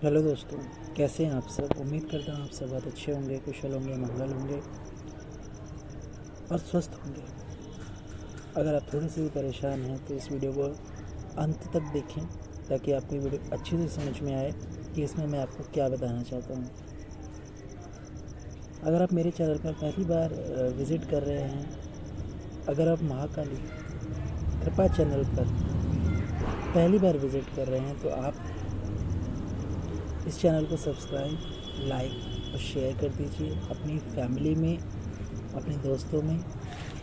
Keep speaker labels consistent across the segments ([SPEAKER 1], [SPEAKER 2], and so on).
[SPEAKER 1] Hello दोस्तों, कैसे हैं आप सब। उम्मीद करता हूँ आप सब बहुत अच्छे होंगे, कुशल होंगे, मंगल होंगे और स्वस्थ होंगे। अगर आप थोड़े से भी परेशान हैं तो इस वीडियो को अंत तक देखें ताकि आपको ये वीडियो अच्छे से समझ में आए कि इसमें मैं आपको क्या बताना चाहता हूँ। अगर आप मेरे चैनल पर पहली बार विज़िट कर रहे हैं, अगर आप महाकाली कृपा चैनल पर पहली बार विज़िट कर रहे हैं तो आप इस चैनल को सब्सक्राइब, लाइक और शेयर कर दीजिए अपनी फैमिली में, अपने दोस्तों में,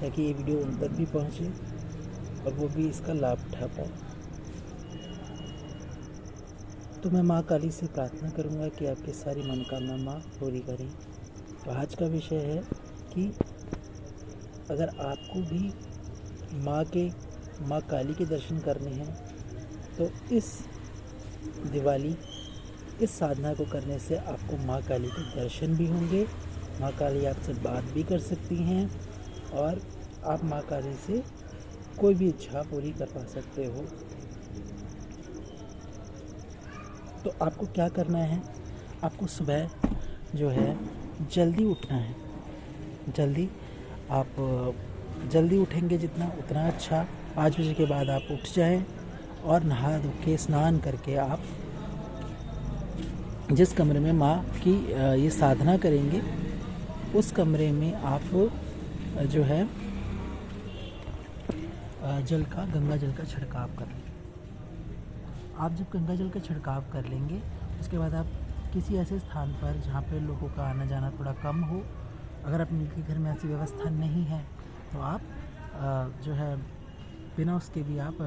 [SPEAKER 1] ताकि ये वीडियो उन तक भी पहुंचे और वो भी इसका लाभ उठा पाए। तो मैं माँ काली से प्रार्थना करूंगा कि आपकी सारी मनोकामना माँ पूरी करें। तो आज का विषय है कि अगर आपको भी माँ काली के दर्शन करने हैं तो इस दिवाली इस साधना को करने से आपको माँ काली के दर्शन भी होंगे, माँ काली आपसे बात भी कर सकती हैं और आप माँ काली से कोई भी इच्छा पूरी कर पा सकते हो। तो आपको क्या करना है, आपको सुबह जो है जल्दी उठना है। आप जल्दी उठेंगे जितना उतना अच्छा। 5 बजे के बाद आप उठ जाएं और नहा धो के स्नान करके आप जिस कमरे में माँ की ये साधना करेंगे उस कमरे में आप जो है गंगा जल का छिड़काव कर लें। आप जब गंगा जल का छिड़काव कर लेंगे उसके बाद आप किसी ऐसे स्थान पर जहाँ पे लोगों का आना जाना थोड़ा कम हो, अगर आपके घर में ऐसी व्यवस्था नहीं है तो आप जो है बिना उसके भी आप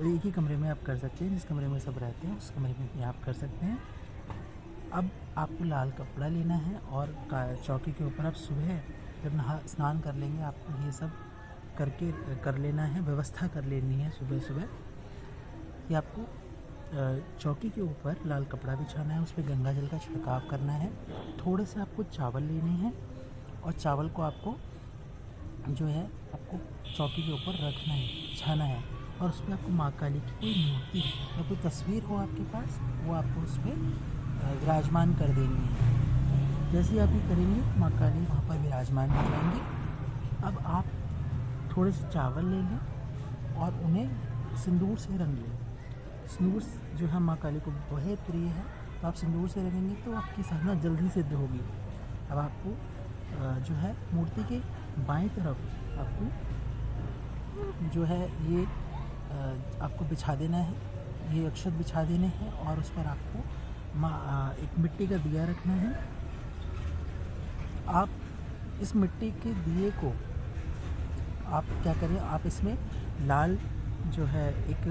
[SPEAKER 1] एक ही कमरे में आप कर सकते हैं। जिस कमरे में सब रहते हैं उस कमरे में भी आप कर सकते हैं। अब आपको लाल कपड़ा लेना है और चौकी के ऊपर आप सुबह जब स्नान कर लेंगे आपको ये सब कर लेना है, व्यवस्था कर लेनी है सुबह सुबह कि आपको चौकी के ऊपर लाल कपड़ा बिछाना है, उस पर गंगा जल का छिड़काव करना है। थोड़े से आपको चावल लेने हैं और चावल को आपको जो है आपको चौकी के ऊपर रखना है, बिछाना है और उस पर आपको माँ काली की कोई मूर्ति या कोई तस्वीर हो आपके पास, वो आपको उस पर विराजमान कर देनी है। जैसे ही आप ये करेंगे माँ काली वहाँ पर विराजमान हो जाएंगी। अब आप थोड़े से चावल ले लें और उन्हें सिंदूर से रंग लें। सिंदूर जो है माँ काली को बहुत प्रिय है, तो आप सिंदूर से रंगेंगे तो आपकी साधना जल्दी सिद्ध होगी। अब आपको जो है मूर्ति के बाईं तरफ आपको जो है ये आपको बिछा देना है, ये अक्षत बिछा देने हैं और उस पर आपको एक मिट्टी का दिया रखना है। आप इस मिट्टी के दिए को आप क्या करें, आप इसमें लाल जो है एक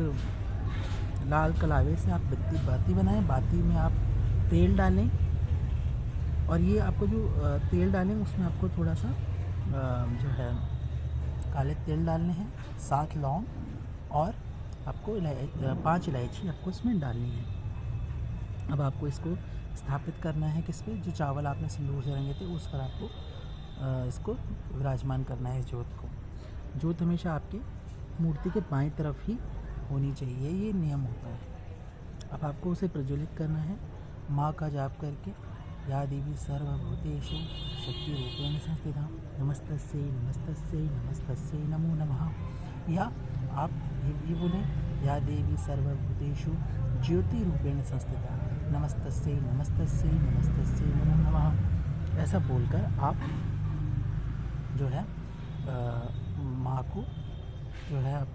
[SPEAKER 1] लाल कलावे से आप बाती बनाएं। बाती में आप तेल डालें और ये आपको जो तेल डालें उसमें आपको थोड़ा सा जो है काले तेल डालने हैं, 7 लौंग और आपको 5 इलायची आपको इसमें डालनी है। अब आपको इसको स्थापित करना है किस पे, जो चावल आपने सिंदूर से रंगे थे उस पर आपको इसको विराजमान करना है। इस जोत को, जोत हमेशा आपकी मूर्ति के बाईं तरफ ही होनी चाहिए, ये नियम होता है। अब आपको उसे प्रज्वलित करना है माँ का जाप करके, या देवी सर्वभूतेषु शक्ति रूपेण संस्थिता नमस्तस्यै नमस्तस्यै नमस्तस्यै नमो नमः। या आप ये बोलें, या देवी सर्वभूतेषु ज्योति रूपेण संस्थिता नमस्तस्यै नमस्तस्यै नमस्तस्यै नमो नमः। ऐसा बोलकर आप जो है माँ को जो है आप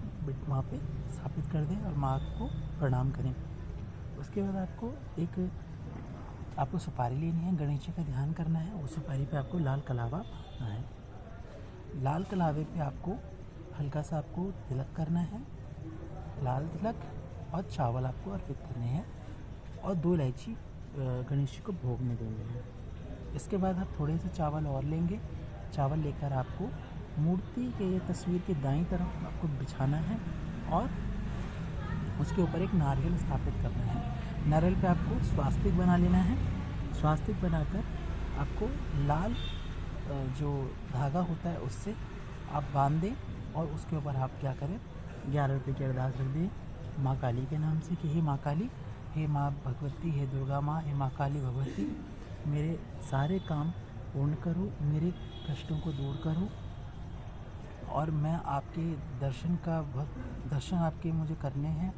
[SPEAKER 1] माँ पे स्थापित कर दें और माँ को प्रणाम करें। उसके बाद आपको सुपारी लेनी है, गणेश जी का ध्यान करना है। उस सुपारी पे आपको लाल कलावा भरना है। लाल कलावे पे आपको हल्का सा आपको तिलक करना है, लाल तिलक, और चावल आपको अर्पित करने हैं और 2 इलायची गणेश जी को भोग में देने हैं। इसके बाद आप थोड़े से चावल और लेंगे। चावल लेकर आपको मूर्ति के तस्वीर के दाईं तरफ आपको बिछाना है और उसके ऊपर एक नारियल स्थापित करना है। नारियल पे आपको स्वास्तिक बना लेना है। स्वास्तिक बनाकर आपको लाल जो धागा होता है उससे आप बांध दें और उसके ऊपर आप क्या करें, 11 रुपये की अरदास रख दें माँ काली के नाम से कि हे माँ काली, हे माँ भगवती, हे दुर्गा माँ, हे माँ काली भगवती, मेरे सारे काम पूर्ण करो, मेरे कष्टों को दूर करो और मैं आपके दर्शन आपके मुझे करने हैं।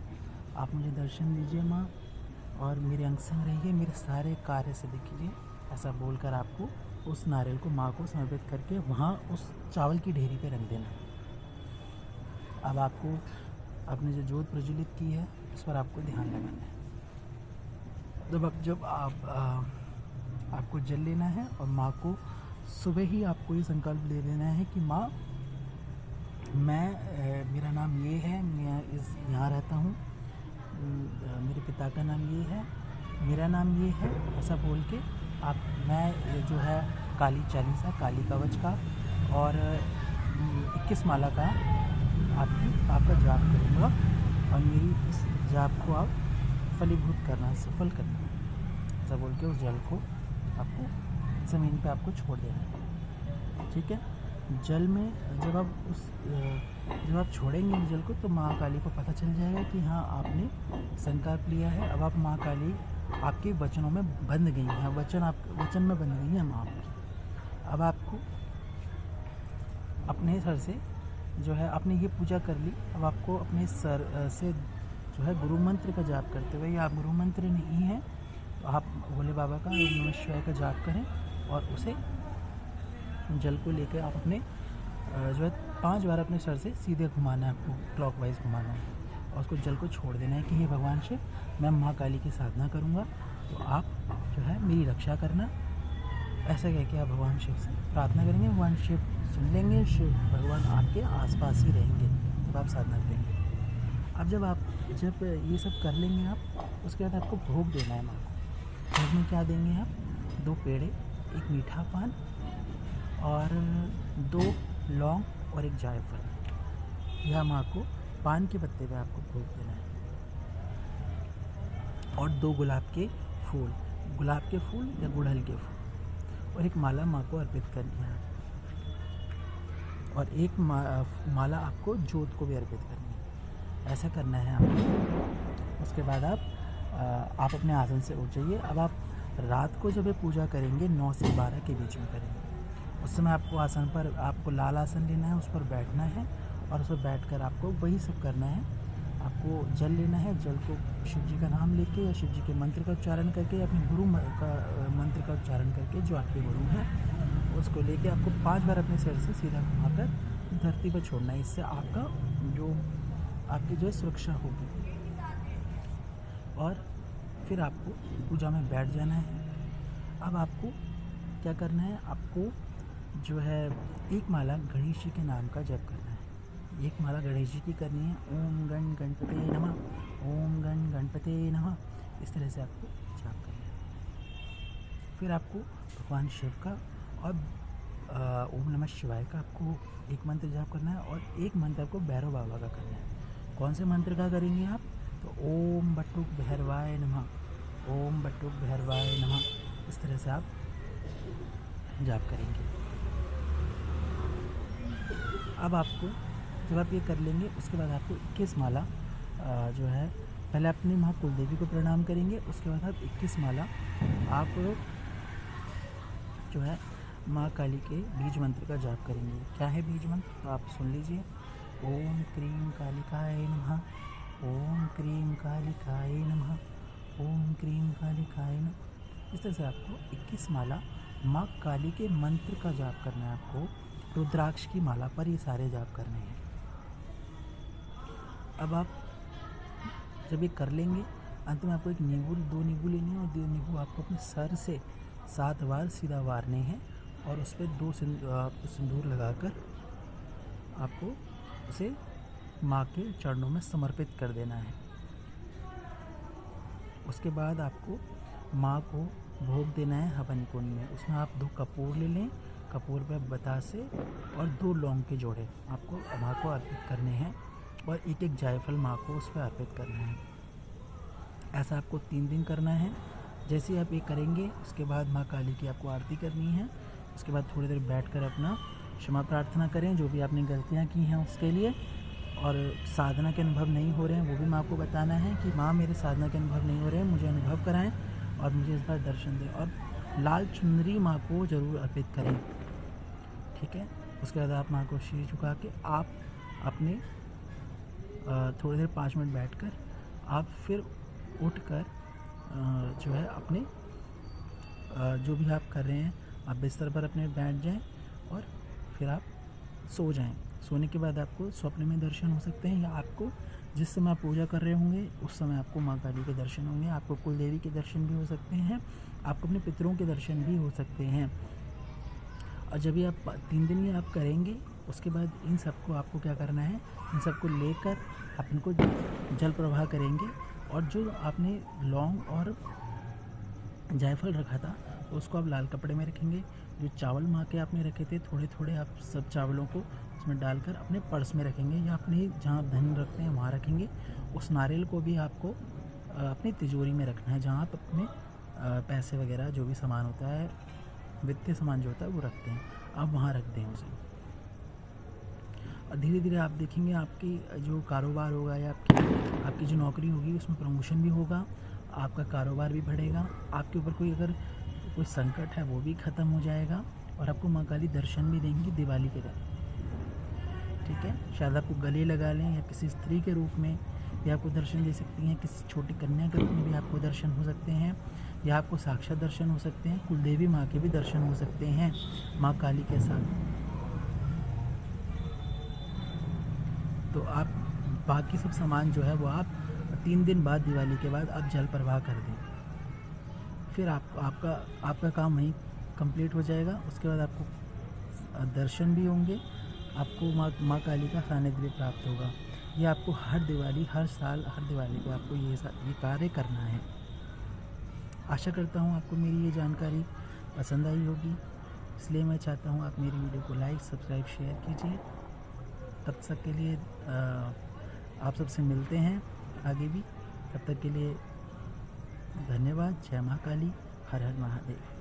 [SPEAKER 1] आप मुझे दर्शन दीजिए माँ और मेरे अंग संग रहिए, मेरे सारे कार्य सिद्ध कीजिए। ऐसा बोलकर आपको उस नारियल को माँ को समर्पित करके वहाँ उस चावल की ढेरी पे रख देना। अब आपको आपने जो जोत प्रज्वलित की है उस पर आपको ध्यान लगाना है। जब आपको जल लेना है और माँ को सुबह ही आपको ये संकल्प ले लेना है कि माँ मेरा नाम ये है, मैं यहाँ रहता हूँ, मेरे पिता का नाम ये है, मेरा नाम ये है, ऐसा बोल के मैं जो है काली चालीसा, काली कवच का और 21 माला का आपका जाप करूँगा और मेरी इस जाप को आप फलीभूत करना, सफल करना, ऐसा बोल के उस जल को आपको ज़मीन पे आपको छोड़ देना है। ठीक है। जल में जब आप छोड़ेंगे जल को तो माँ काली को पता चल जाएगा कि हाँ आपने संकल्प लिया है। अब आप माँ काली आपके वचनों में बंध गई हैं, वचन में बंध गई हैं माँ आपकी। अब आपको अपने सर से जो है आपने ये पूजा कर ली, अब आपको अपने सर से जो है गुरु मंत्र का जाप करते हुए, या आप गुरु मंत्र नहीं है तो आप भोले बाबा का ओम नमः शिवाय का जाप करें और उसे जल को लेकर आप अपने जो है 5 बार अपने सर से सीधे घुमाना है, आपको क्लॉकवाइज घुमाना है और उसको जल को छोड़ देना है कि हे भगवान शिव, मैं माँ काली की साधना करूँगा तो आप जो है मेरी रक्षा करना। ऐसा कह के आप भगवान शिव से प्रार्थना करेंगे, भगवान शिव सुन लेंगे, शिव भगवान आपके आसपास ही रहेंगे जब आप साधना करेंगे। अब जब ये सब कर लेंगे आप, उसके बाद आपको भोग देना है माँ को। भोग में क्या देंगे आप? 2 पेड़े, 1 मीठा पान और 2 लौंग और 1 जायफल। यह माँ को पान के पत्ते पे आपको भोग देना है और 2 गुलाब के फूल या गुड़हल के फूल और 1 माला माँ को अर्पित करनी है और 1 माला आपको जोत को भी अर्पित करनी है। ऐसा करना है आपको। उसके बाद आप अपने आसन से उठ जाइए। अब आप रात को जब ये पूजा करेंगे 9 से 12 के बीच में करेंगे। उस समय आपको आसन पर आपको लाल आसन लेना है, उस पर बैठना है और उस पर बैठकर आपको वही सब करना है। आपको जल लेना है, जल को शिव जी का नाम लेके या शिव जी के मंत्र का उच्चारण करके या अपने गुरु का मंत्र का उच्चारण करके जो आपके गुरु हैं उसको लेके आपको 5 बार अपने सिर से सीधा घुमाकर धरती पर छोड़ना है। इससे आपकी जो सुरक्षा होगी और फिर आपको पूजा में बैठ जाना है। अब आपको क्या करना है? आपको जो है 1 माला गणेश जी के नाम का जप करना है। 1 माला गणेश जी की करनी है। ओम गण गणपते नमः, ओम गण गणपते नमः, इस तरह से आपको जाप करना है। फिर आपको भगवान शिव का और ओम नमः शिवाय का आपको 1 मंत्र जाप करना है और 1 मंत्र आपको भैरव बाबा का करना है। कौन से मंत्र का करेंगे आप? तो ओम बटुक भैरवाय नमः, ओम बटुक भैरवाय नमः, इस तरह से आप जाप करेंगे। अब आपको जब आप ये कर लेंगे उसके बाद आपको 21 माला जो है पहले अपनी माँ कुलदेवी को प्रणाम करेंगे। उसके बाद आप 21 माला आप जो है माँ काली के बीज मंत्र का जाप करेंगे। क्या है बीज मंत्र? तो आप सुन लीजिए। ओम क्रीम कालिकाय नमः, ओम क्रीम कालिकाय नमः, ओम क्रीम कालिकाय नमः। इस तरह से आपको 21 माला माँ काली के मंत्र का जाप करना है। आपको रुद्राक्ष की माला पर ये सारे जाप करने हैं। अब आप जब ये कर लेंगे, अंत में आपको 2 नींबू लेने हैं और 2 नींबू आपको अपने सर से 7 बार सीधा वारने हैं और उस पर 2 सिंदूर लगाकर आपको उसे माँ के चरणों में समर्पित कर देना है। उसके बाद आपको माँ को भोग देना है हवन कुंड में। उसमें आप 2 कपूर ले लें, कपूर पर बतासे और 2 लौंग के जोड़े आपको माँ को अर्पित करने हैं और 1 जायफल माँ को उस पर अर्पित करना है। ऐसा आपको 3 दिन करना है। जैसे ही आप ये करेंगे उसके बाद माँ काली की आपको आरती करनी है। उसके बाद थोड़ी देर बैठकर अपना क्षमा प्रार्थना करें जो भी आपने गलतियाँ की हैं उसके लिए, और साधना के अनुभव नहीं हो रहे हैं वो भी माँ को बताना है कि माँ मेरे साधना के अनुभव नहीं हो रहे हैं, छिड़काव कराएं और मुझे इस बार दर्शन दें। और लाल चुनरी माँ को ज़रूर अर्पित करें, ठीक है। उसके बाद आप माँ को शीश झुका के आप अपने थोड़ी देर 5 मिनट बैठकर आप फिर उठकर जो है अपने जो भी आप कर रहे हैं आप बिस्तर पर अपने बैठ जाएं और फिर आप सो जाएं। सोने के बाद आपको स्वप्न में दर्शन हो सकते हैं, या आपको जिस समय आप पूजा कर रहे होंगे उस समय आपको माँ काली के दर्शन होंगे, आपको कुल देवी के दर्शन भी हो सकते हैं, आपको अपने पितरों के दर्शन भी हो सकते हैं। और जब ये आप 3 दिन ये आप करेंगे, उसके बाद इन सबको आपको क्या करना है, इन सबको लेकर आप इनको जल प्रवाह करेंगे। और जो आपने लौंग और जायफल रखा था उसको आप लाल कपड़े में रखेंगे। जो चावल माँ के आपने रखे थे थोड़े थोड़े आप सब चावलों को उसमें डालकर अपने पर्स में रखेंगे, या अपने जहाँ धन रखते हैं वहाँ रखेंगे। उस नारियल को भी आपको अपनी तिजोरी में रखना है, जहाँ आप अपने पैसे वगैरह जो भी सामान होता है, वित्तीय सामान जो होता है वो रखते हैं, आप वहाँ रख दें उसे। और धीरे धीरे आप देखेंगे आपकी जो कारोबार होगा या आपकी जो नौकरी होगी उसमें प्रमोशन भी होगा, आपका कारोबार भी बढ़ेगा, आपके ऊपर कोई अगर कोई संकट है वो भी ख़त्म हो जाएगा, और आपको माँ काली दर्शन भी देंगी दिवाली के दिन, ठीक है। शायद आपको गले लगा लें, या किसी स्त्री के रूप में भी आपको दर्शन दे सकती हैं, किसी छोटी कन्या के रूप में भी आपको दर्शन हो सकते हैं, या आपको साक्षात दर्शन हो सकते हैं, कुलदेवी माँ के भी दर्शन हो सकते हैं माँ काली के साथ। तो आप बाकी सब सामान जो है वो आप 3 दिन बाद, दिवाली के बाद आप जल प्रवाह कर दें, फिर आपका काम वहीं कंप्लीट हो जाएगा। उसके बाद आपको दर्शन भी होंगे, आपको माँ काली का सानिध्य भी प्राप्त होगा। ये आपको हर दिवाली, हर साल, हर दिवाली पे आपको ये कार्य करना है। आशा करता हूँ आपको मेरी ये जानकारी पसंद आई होगी, इसलिए मैं चाहता हूँ आप मेरी वीडियो को लाइक, सब्सक्राइब, शेयर कीजिए। तब तक के लिए आप सबसे मिलते हैं आगे भी, तब तक के लिए धन्यवाद। जय माँ काली, हर हर महादेव।